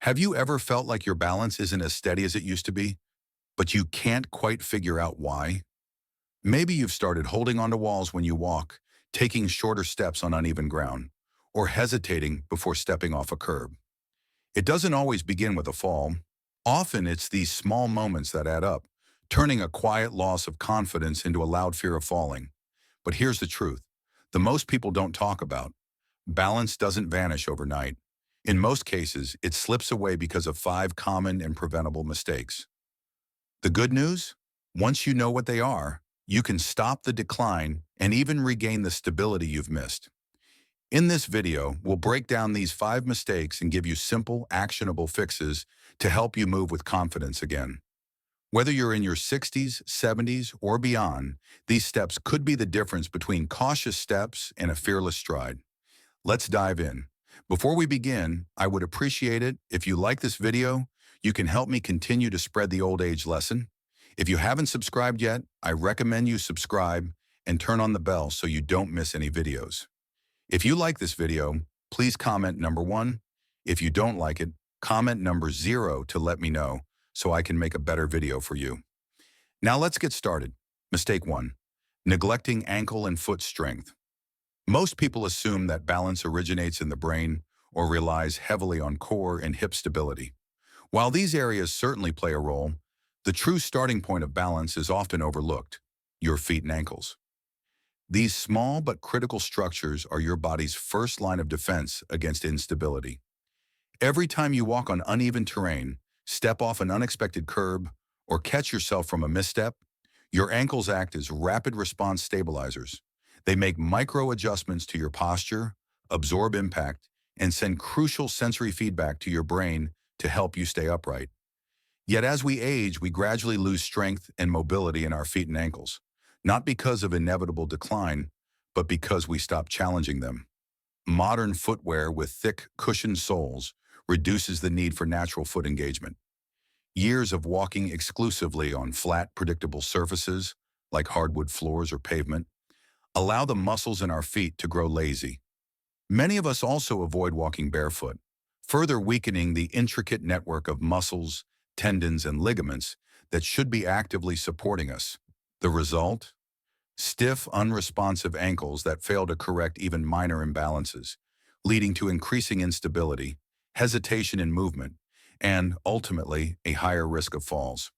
Have you ever felt like your balance isn't as steady as it used to be, but you can't quite figure out why? Maybe you've started holding onto walls when you walk, taking shorter steps on uneven ground, or hesitating before stepping off a curb. It doesn't always begin with a fall. Often it's these small moments that add up, turning a quiet loss of confidence into a loud fear of falling. But here's the truth. The most people don't talk about. Balance doesn't vanish overnight. In most cases, it slips away because of 5 common and preventable mistakes. The good news? Once you know what they are, you can stop the decline and even regain the stability you've missed. In this video, we'll break down these 5 mistakes and give you simple, actionable fixes to help you move with confidence again. Whether you're in your 60s, 70s, or beyond, these steps could be the difference between cautious steps and a fearless stride. Let's dive in. Before we begin, I would appreciate it if you like this video. You can help me continue to spread the old age lesson. If you haven't subscribed yet, I recommend you subscribe and turn on the bell so you don't miss any videos. If you like this video, please comment number 1. If you don't like it, comment number 0 to let me know so I can make a better video for you. Now let's get started. Mistake 1. Neglecting ankle and foot strength. Most people assume that balance originates in the brain or relies heavily on core and hip stability. While these areas certainly play a role, the true starting point of balance is often overlooked: your feet and ankles. These small but critical structures are your body's first line of defense against instability. Every time you walk on uneven terrain, step off an unexpected curb, or catch yourself from a misstep, your ankles act as rapid response stabilizers. They make micro adjustments to your posture, absorb impact, and send crucial sensory feedback to your brain to help you stay upright. Yet as we age, we gradually lose strength and mobility in our feet and ankles, not because of inevitable decline, but because we stop challenging them. Modern footwear with thick, cushioned soles reduces the need for natural foot engagement. Years of walking exclusively on flat, predictable surfaces, like hardwood floors or pavement, allow the muscles in our feet to grow lazy. Many of us also avoid walking barefoot, further weakening the intricate network of muscles, tendons, and ligaments that should be actively supporting us. The result? Stiff, unresponsive ankles that fail to correct even minor imbalances, leading to increasing instability, hesitation in movement, and, ultimately, a higher risk of falls.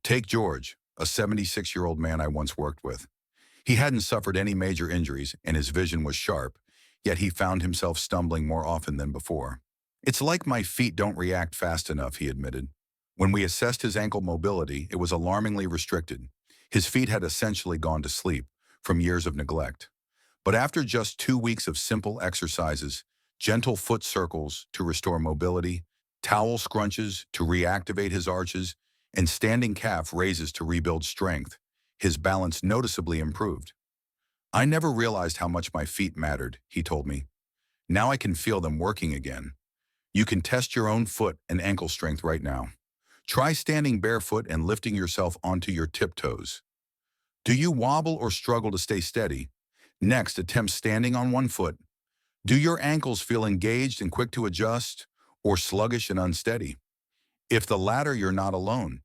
Take George, a 76-year-old man I once worked with. He hadn't suffered any major injuries and his vision was sharp, yet he found himself stumbling more often than before. "It's like my feet don't react fast enough," he admitted. When we assessed his ankle mobility, it was alarmingly restricted. His feet had essentially gone to sleep from years of neglect. But after just 2 weeks of simple exercises, gentle foot circles to restore mobility, towel scrunches to reactivate his arches, and standing calf raises to rebuild strength, his balance noticeably improved. "I never realized how much my feet mattered," he told me. "Now I can feel them working again." You can test your own foot and ankle strength right now. Try standing barefoot and lifting yourself onto your tiptoes. Do you wobble or struggle to stay steady? Next, attempt standing on one foot. Do your ankles feel engaged and quick to adjust, or sluggish and unsteady? If the latter, you're not alone.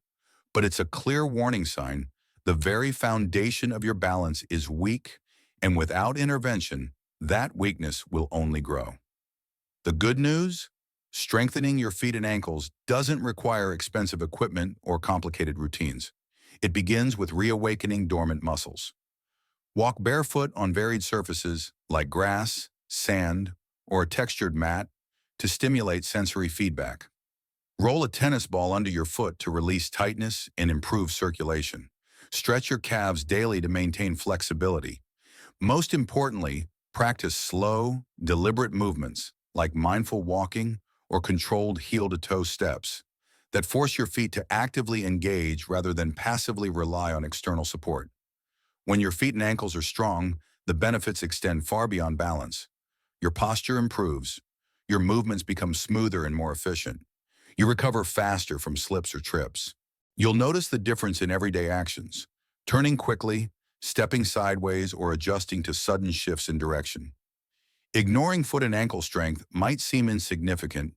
But it's a clear warning sign. The very foundation of your balance is weak, and without intervention, that weakness will only grow. The good news? Strengthening your feet and ankles doesn't require expensive equipment or complicated routines. It begins with reawakening dormant muscles. Walk barefoot on varied surfaces like grass, sand, or a textured mat to stimulate sensory feedback. Roll a tennis ball under your foot to release tightness and improve circulation. Stretch your calves daily to maintain flexibility. Most importantly, practice slow, deliberate movements like mindful walking or controlled heel-to-toe steps that force your feet to actively engage rather than passively rely on external support. When your feet and ankles are strong, the benefits extend far beyond balance. Your posture improves. Your movements become smoother and more efficient. You recover faster from slips or trips. You'll notice the difference in everyday actions: turning quickly, stepping sideways, or adjusting to sudden shifts in direction. Ignoring foot and ankle strength might seem insignificant,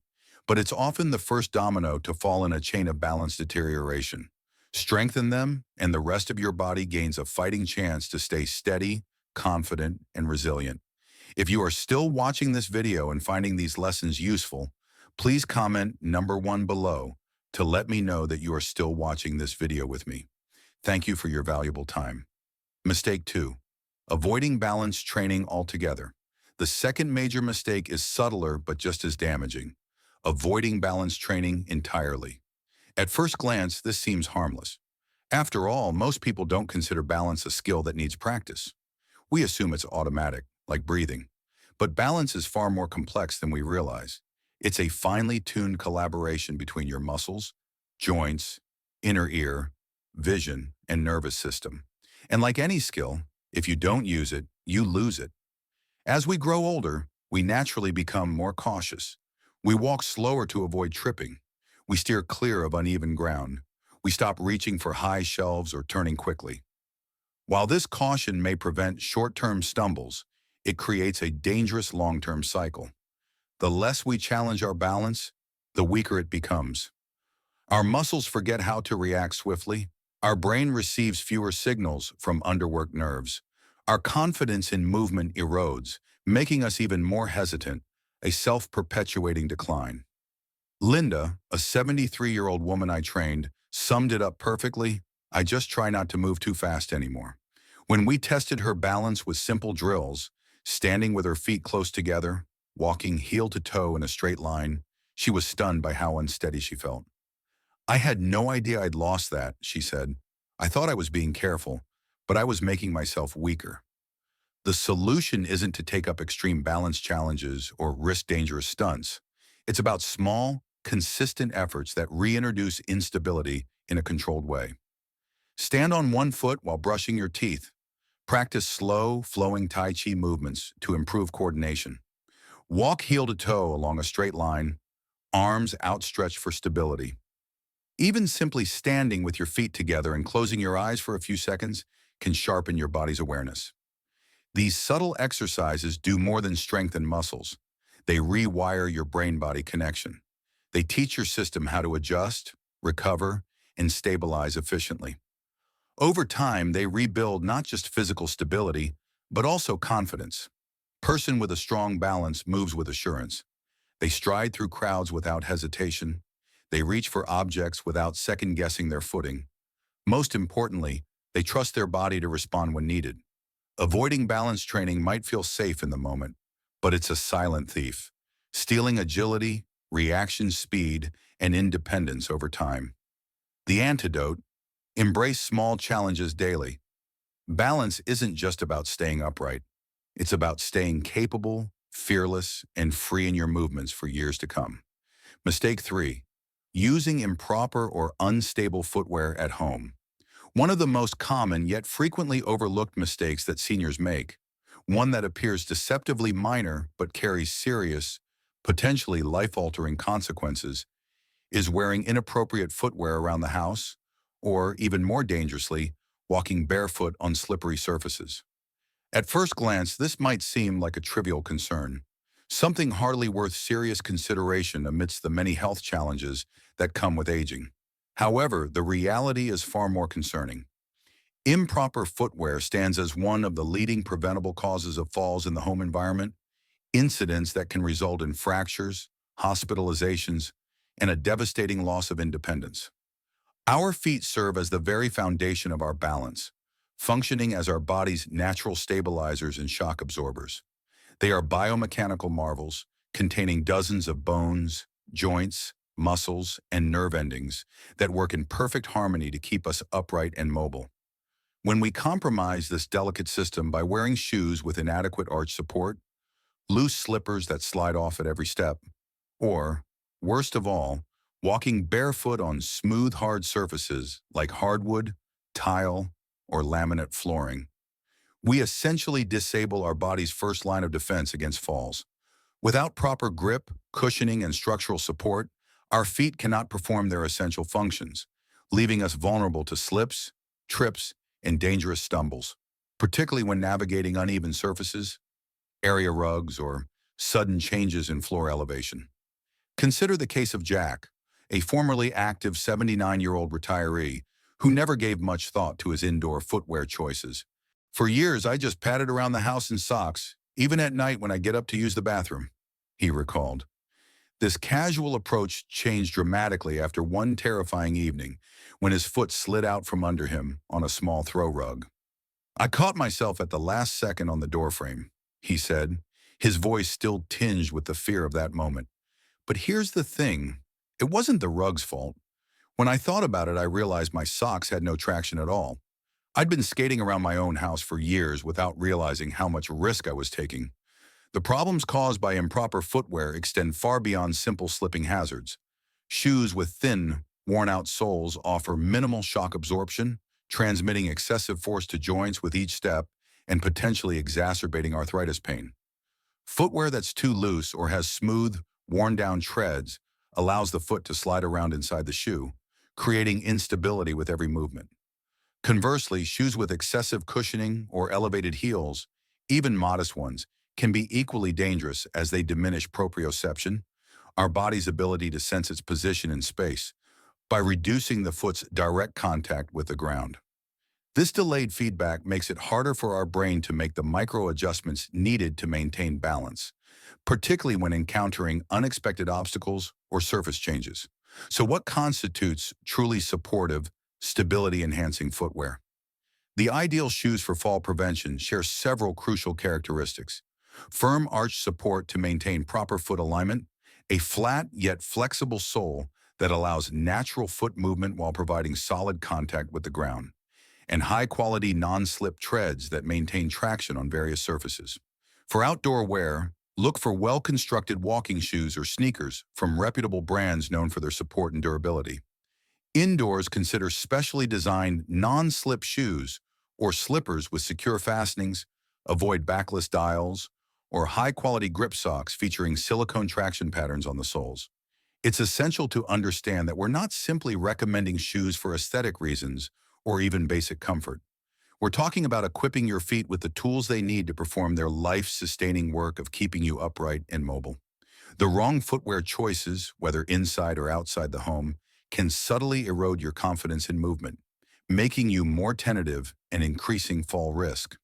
but it's often the first domino to fall in a chain of balance deterioration. Strengthen them, and the rest of your body gains a fighting chance to stay steady, confident, and resilient. If you are still watching this video and finding these lessons useful, please comment number 1 below to let me know that you are still watching this video with me. Thank you for your valuable time. Mistake 2. Avoiding balance training altogether. The second major mistake is subtler but just as damaging. Avoiding balance training entirely. At first glance, this seems harmless. After all, most people don't consider balance a skill that needs practice. We assume it's automatic, like breathing. But balance is far more complex than we realize. It's a finely tuned collaboration between your muscles, joints, inner ear, vision, and nervous system. And like any skill, if you don't use it, you lose it. As we grow older, we naturally become more cautious. We walk slower to avoid tripping. We steer clear of uneven ground. We stop reaching for high shelves or turning quickly. While this caution may prevent short-term stumbles, it creates a dangerous long-term cycle. The less we challenge our balance, the weaker it becomes. Our muscles forget how to react swiftly. Our brain receives fewer signals from underworked nerves. Our confidence in movement erodes, making us even more hesitant, a self-perpetuating decline. Linda, a 73-year-old woman I trained, summed it up perfectly. I just try not to move too fast anymore. When we tested her balance with simple drills, standing with her feet close together, walking heel to toe in a straight line, she was stunned by how unsteady she felt. I had no idea I'd lost that, she said. I thought I was being careful, but I was making myself weaker. The solution isn't to take up extreme balance challenges or risk dangerous stunts. It's about small, consistent efforts that reintroduce instability in a controlled way. Stand on one foot while brushing your teeth. Practice slow, flowing Tai Chi movements to improve coordination. Walk heel to toe along a straight line, arms outstretched for stability. Even simply standing with your feet together and closing your eyes for a few seconds can sharpen your body's awareness. These subtle exercises do more than strengthen muscles. They rewire your brain-body connection. They teach your system how to adjust, recover, and stabilize efficiently. Over time, they rebuild not just physical stability, but also confidence. Person with a strong balance moves with assurance. They stride through crowds without hesitation. They reach for objects without second-guessing their footing. Most importantly, they trust their body to respond when needed. Avoiding balance training might feel safe in the moment, but it's a silent thief, stealing agility, reaction speed, and independence over time. The antidote: embrace small challenges daily. Balance isn't just about staying upright. It's about staying capable, fearless, and free in your movements for years to come. Mistake 3. Using improper or unstable footwear at home. One of the most common yet frequently overlooked mistakes that seniors make, one that appears deceptively minor but carries serious, potentially life-altering consequences, is wearing inappropriate footwear around the house, or, even more dangerously, walking barefoot on slippery surfaces. At first glance, this might seem like a trivial concern, something hardly worth serious consideration amidst the many health challenges that come with aging. However, the reality is far more concerning. Improper footwear stands as one of the leading preventable causes of falls in the home environment, incidents that can result in fractures, hospitalizations, and a devastating loss of independence. Our feet serve as the very foundation of our balance, functioning as our body's natural stabilizers and shock absorbers. They are biomechanical marvels, containing dozens of bones, joints, muscles, and nerve endings that work in perfect harmony to keep us upright and mobile. When we compromise this delicate system by wearing shoes with inadequate arch support, loose slippers that slide off at every step, or, worst of all, walking barefoot on smooth, hard surfaces like hardwood, tile, or laminate flooring, we essentially disable our body's first line of defense against falls. Without proper grip, cushioning, and structural support, our feet cannot perform their essential functions, leaving us vulnerable to slips, trips, and dangerous stumbles, particularly when navigating uneven surfaces, area rugs, or sudden changes in floor elevation. Consider the case of Jack, a formerly active 79-year-old retiree who never gave much thought to his indoor footwear choices. For years, I just padded around the house in socks, even at night when I get up to use the bathroom, he recalled. This casual approach changed dramatically after one terrifying evening when his foot slid out from under him on a small throw rug. I caught myself at the last second on the doorframe, he said, his voice still tinged with the fear of that moment. But here's the thing, it wasn't the rug's fault. When I thought about it, I realized my socks had no traction at all. I'd been skating around my own house for years without realizing how much risk I was taking. The problems caused by improper footwear extend far beyond simple slipping hazards. Shoes with thin, worn-out soles offer minimal shock absorption, transmitting excessive force to joints with each step and potentially exacerbating arthritis pain. Footwear that's too loose or has smooth, worn-down treads allows the foot to slide around inside the shoe, creating instability with every movement. Conversely, shoes with excessive cushioning or elevated heels, even modest ones, can be equally dangerous as they diminish proprioception, our body's ability to sense its position in space, by reducing the foot's direct contact with the ground. This delayed feedback makes it harder for our brain to make the micro-adjustments needed to maintain balance, particularly when encountering unexpected obstacles or surface changes. So what constitutes truly supportive, stability-enhancing footwear? The ideal shoes for fall prevention share several crucial characteristics. Firm arch support to maintain proper foot alignment, a flat yet flexible sole that allows natural foot movement while providing solid contact with the ground, and high-quality non-slip treads that maintain traction on various surfaces. For outdoor wear, look for well-constructed walking shoes or sneakers from reputable brands known for their support and durability. Indoors, consider specially designed non-slip shoes or slippers with secure fastenings, avoid backless dials, or high-quality grip socks featuring silicone traction patterns on the soles. It's essential to understand that we're not simply recommending shoes for aesthetic reasons or even basic comfort. We're talking about equipping your feet with the tools they need to perform their life-sustaining work of keeping you upright and mobile. The wrong footwear choices, whether inside or outside the home, can subtly erode your confidence in movement, making you more tentative and increasing fall risk.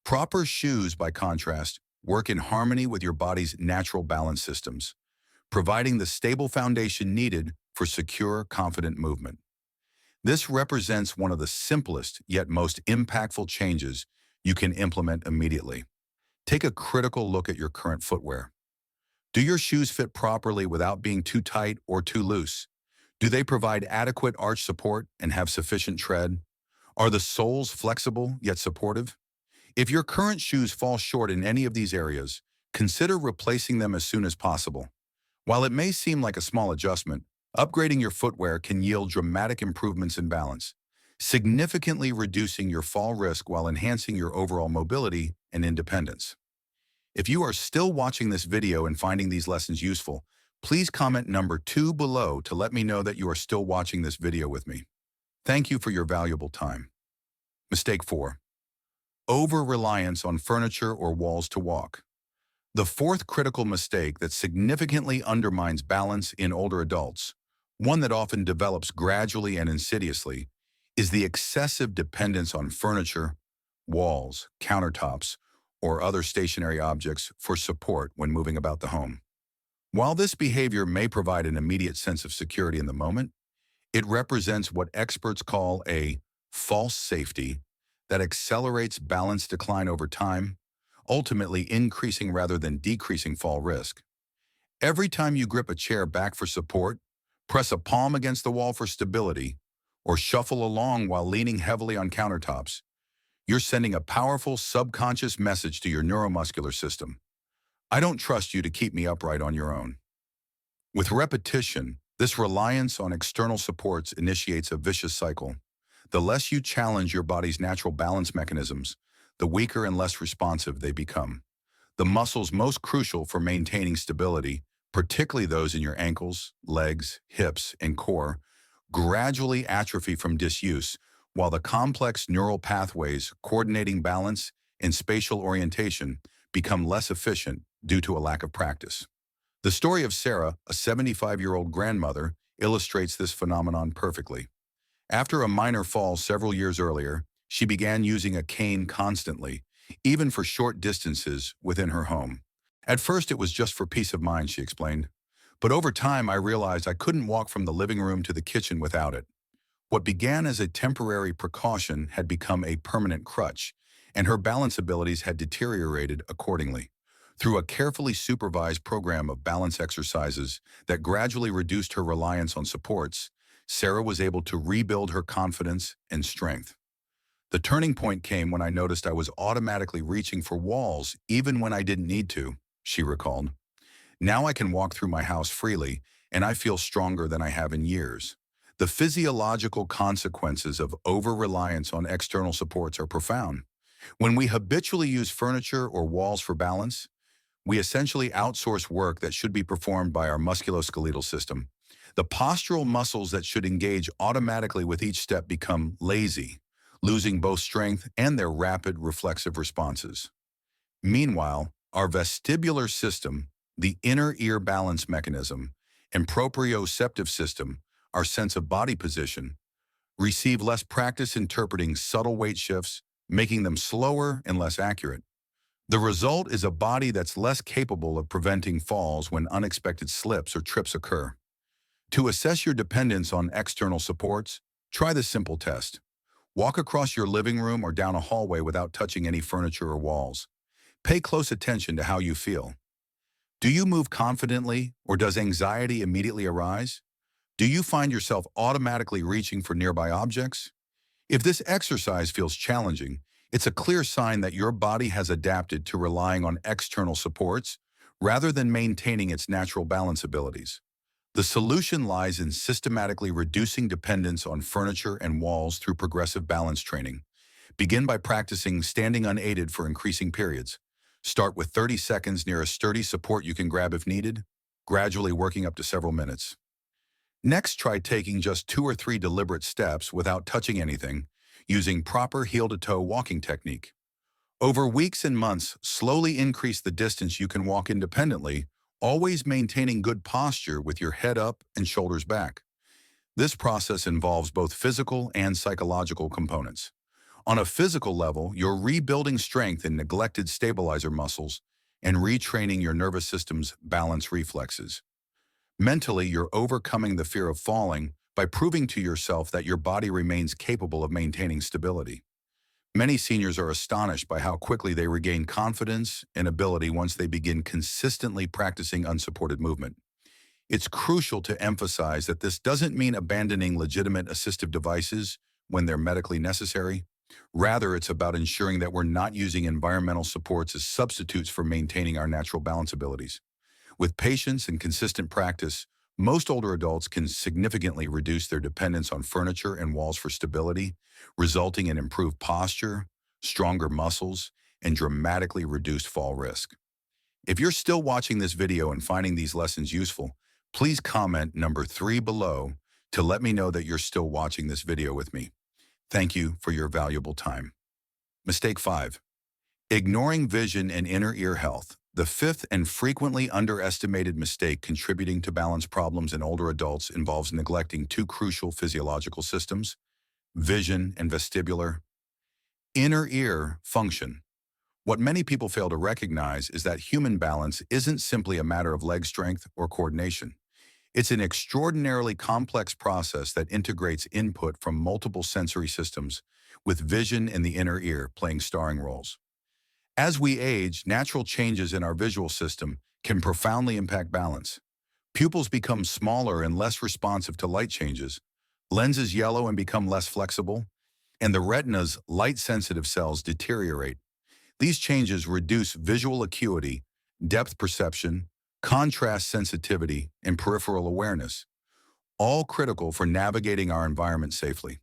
Proper shoes, by contrast, work in harmony with your body's natural balance systems, providing the stable foundation needed for secure, confident movement. This represents one of the simplest yet most impactful changes you can implement immediately. Take a critical look at your current footwear. Do your shoes fit properly without being too tight or too loose? Do they provide adequate arch support and have sufficient tread? Are the soles flexible yet supportive? If your current shoes fall short in any of these areas, consider replacing them as soon as possible. While it may seem like a small adjustment, upgrading your footwear can yield dramatic improvements in balance, significantly reducing your fall risk while enhancing your overall mobility and independence. If you are still watching this video and finding these lessons useful, please comment number 2 below to let me know that you are still watching this video with me. Thank you for your valuable time. Mistake 4. Over-reliance on furniture or walls to walk. The fourth critical mistake that significantly undermines balance in older adults, one that often develops gradually and insidiously, is the excessive dependence on furniture, walls, countertops, or other stationary objects for support when moving about the home. While this behavior may provide an immediate sense of security in the moment, it represents what experts call a false safety that accelerates balance decline over time, ultimately increasing rather than decreasing fall risk. Every time you grip a chair back for support, press a palm against the wall for stability, or shuffle along while leaning heavily on countertops, you're sending a powerful subconscious message to your neuromuscular system. I don't trust you to keep me upright on your own. With repetition, this reliance on external supports initiates a vicious cycle. The less you challenge your body's natural balance mechanisms, the weaker and less responsive they become. The muscles most crucial for maintaining stability, particularly those in your ankles, legs, hips, and core, gradually atrophy from disuse, while the complex neural pathways coordinating balance and spatial orientation become less efficient due to a lack of practice. The story of Sarah, a 75-year-old grandmother, illustrates this phenomenon perfectly. After a minor fall several years earlier, she began using a cane constantly, even for short distances within her home. At first, it was just for peace of mind, she explained. But over time, I realized I couldn't walk from the living room to the kitchen without it. What began as a temporary precaution had become a permanent crutch, and her balance abilities had deteriorated accordingly. Through a carefully supervised program of balance exercises that gradually reduced her reliance on supports, Sarah was able to rebuild her confidence and strength. The turning point came when I noticed I was automatically reaching for walls even when I didn't need to, she recalled. Now I can walk through my house freely, and I feel stronger than I have in years. The physiological consequences of over-reliance on external supports are profound. When we habitually use furniture or walls for balance, we essentially outsource work that should be performed by our musculoskeletal system. The postural muscles that should engage automatically with each step become lazy, losing both strength and their rapid reflexive responses. Meanwhile, our vestibular system, the inner ear balance mechanism, and proprioceptive system, our sense of body position, receive less practice interpreting subtle weight shifts, making them slower and less accurate. The result is a body that's less capable of preventing falls when unexpected slips or trips occur. To assess your dependence on external supports, try this simple test. Walk across your living room or down a hallway without touching any furniture or walls. Pay close attention to how you feel. Do you move confidently, or does anxiety immediately arise? Do you find yourself automatically reaching for nearby objects? If this exercise feels challenging, it's a clear sign that your body has adapted to relying on external supports rather than maintaining its natural balance abilities. The solution lies in systematically reducing dependence on furniture and walls through progressive balance training. Begin by practicing standing unaided for increasing periods. Start with 30 seconds near a sturdy support you can grab if needed, gradually working up to several minutes. Next, try taking just 2 or 3 deliberate steps without touching anything, using proper heel-to-toe walking technique. Over weeks and months, slowly increase the distance you can walk independently, always maintaining good posture with your head up and shoulders back. This process involves both physical and psychological components. On a physical level, you're rebuilding strength in neglected stabilizer muscles and retraining your nervous system's balance reflexes. Mentally, you're overcoming the fear of falling by proving to yourself that your body remains capable of maintaining stability. Many seniors are astonished by how quickly they regain confidence and ability once they begin consistently practicing unsupported movement. It's crucial to emphasize that this doesn't mean abandoning legitimate assistive devices when they're medically necessary. Rather, it's about ensuring that we're not using environmental supports as substitutes for maintaining our natural balance abilities. With patience and consistent practice, most older adults can significantly reduce their dependence on furniture and walls for stability, resulting in improved posture, stronger muscles, and dramatically reduced fall risk. If you're still watching this video and finding these lessons useful, please comment number 3 below to let me know that you're still watching this video with me. Thank you for your valuable time. Mistake 5. Ignoring vision and inner ear health. The fifth and frequently underestimated mistake contributing to balance problems in older adults involves neglecting 2 crucial physiological systems: vision and vestibular. Inner ear function. What many people fail to recognize is that human balance isn't simply a matter of leg strength or coordination. It's an extraordinarily complex process that integrates input from multiple sensory systems, with vision and the inner ear playing starring roles. As we age, natural changes in our visual system can profoundly impact balance. Pupils become smaller and less responsive to light changes, lenses yellow and become less flexible, and the retina's light-sensitive cells deteriorate. These changes reduce visual acuity, depth perception, contrast sensitivity, and peripheral awareness, all critical for navigating our environment safely.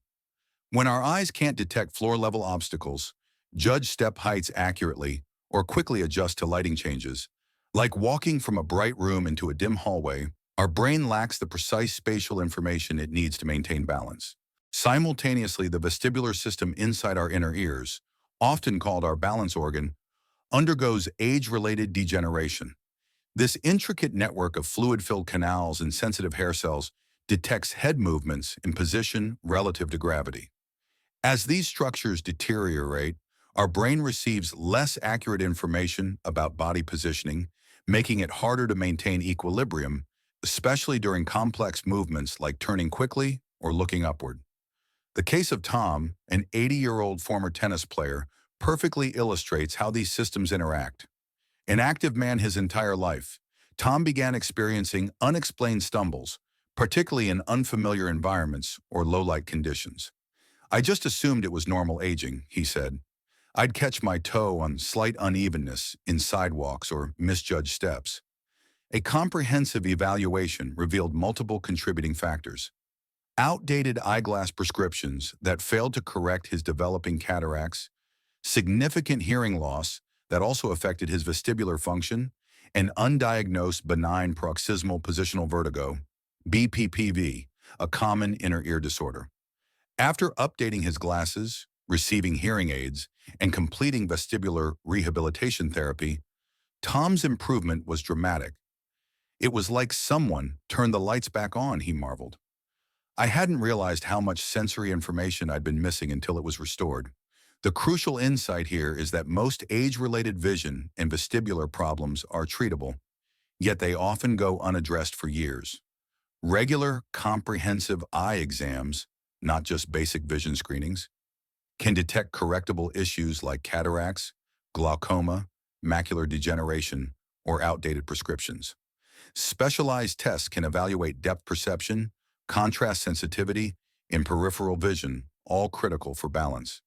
When our eyes can't detect floor-level obstacles, judge step heights accurately, or quickly adjust to lighting changes, like walking from a bright room into a dim hallway, our brain lacks the precise spatial information it needs to maintain balance. Simultaneously, the vestibular system inside our inner ears, often called our balance organ, undergoes age-related degeneration. This intricate network of fluid-filled canals and sensitive hair cells detects head movements in position relative to gravity. As these structures deteriorate, our brain receives less accurate information about body positioning, making it harder to maintain equilibrium, especially during complex movements like turning quickly or looking upward. The case of Tom, an 80-year-old former tennis player, perfectly illustrates how these systems interact. An active man his entire life, Tom began experiencing unexplained stumbles, particularly in unfamiliar environments or low-light conditions. I just assumed it was normal aging, he said. I'd catch my toe on slight unevenness in sidewalks or misjudged steps. A comprehensive evaluation revealed multiple contributing factors. Outdated eyeglass prescriptions that failed to correct his developing cataracts, significant hearing loss that also affected his vestibular function, and undiagnosed benign paroxysmal positional vertigo, BPPV, a common inner ear disorder. After updating his glasses, receiving hearing aids, and completing vestibular rehabilitation therapy, Tom's improvement was dramatic. It was like someone turned the lights back on, he marveled. I hadn't realized how much sensory information I'd been missing until it was restored. The crucial insight here is that most age-related vision and vestibular problems are treatable, yet they often go unaddressed for years. Regular, comprehensive eye exams, not just basic vision screenings, can detect correctable issues like cataracts, glaucoma, macular degeneration, or outdated prescriptions. Specialized tests can evaluate depth perception, contrast sensitivity, and peripheral vision, all critical for balance.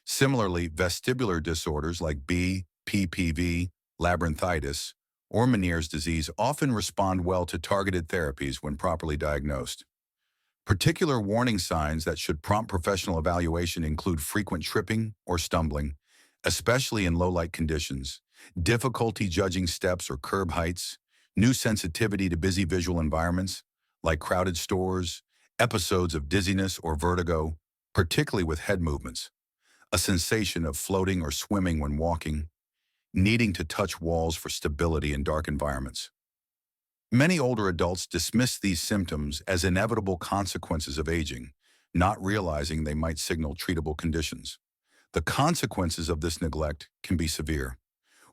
Similarly, vestibular disorders like BPPV, labyrinthitis, or Meniere's disease often respond well to targeted therapies when properly diagnosed. Particular warning signs that should prompt professional evaluation include frequent tripping or stumbling, especially in low-light conditions, difficulty judging steps or curb heights, new sensitivity to busy visual environments, like crowded stores, episodes of dizziness or vertigo, particularly with head movements, a sensation of floating or swimming when walking, needing to touch walls for stability in dark environments. Many older adults dismiss these symptoms as inevitable consequences of aging, not realizing they might signal treatable conditions. The consequences of this neglect can be severe.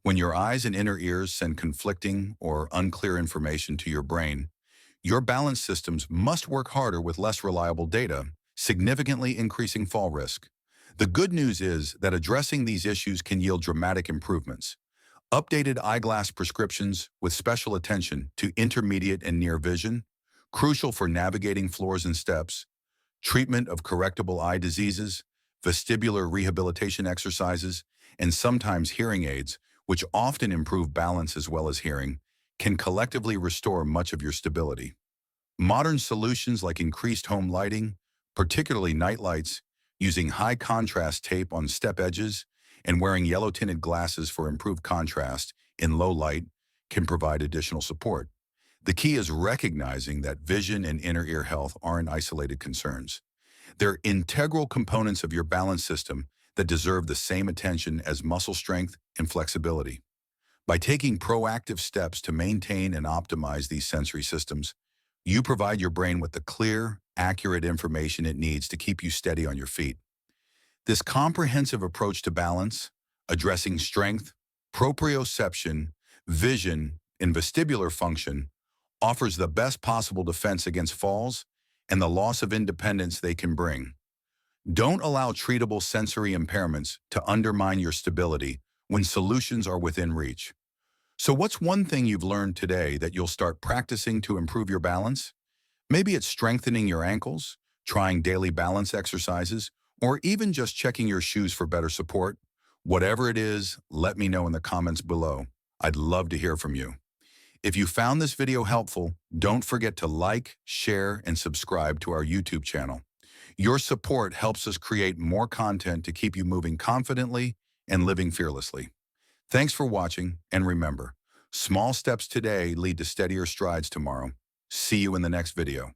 When your eyes and inner ears send conflicting or unclear information to your brain, your balance systems must work harder with less reliable data, significantly increasing fall risk. The good news is that addressing these issues can yield dramatic improvements. Updated eyeglass prescriptions with special attention to intermediate and near vision, crucial for navigating floors and steps, treatment of correctable eye diseases, vestibular rehabilitation exercises, and sometimes hearing aids, which often improve balance as well as hearing, can collectively restore much of your stability. Modern solutions like increased home lighting, particularly night lights, using high-contrast tape on step edges, and wearing yellow-tinted glasses for improved contrast in low light can provide additional support. The key is recognizing that vision and inner ear health aren't isolated concerns. They're integral components of your balance system that deserve the same attention as muscle strength and flexibility. By taking proactive steps to maintain and optimize these sensory systems, you provide your brain with the clear, accurate information it needs to keep you steady on your feet. This comprehensive approach to balance, addressing strength, proprioception, vision, and vestibular function, offers the best possible defense against falls and the loss of independence they can bring. Don't allow treatable sensory impairments to undermine your stability when solutions are within reach. So what's one thing you've learned today that you'll start practicing to improve your balance? Maybe it's strengthening your ankles, trying daily balance exercises, or even just checking your shoes for better support. Whatever it is, let me know in the comments below. I'd love to hear from you. If you found this video helpful, don't forget to like, share, and subscribe to our YouTube channel. Your support helps us create more content to keep you moving confidently and living fearlessly. Thanks for watching, and remember, small steps today lead to steadier strides tomorrow. See you in the next video.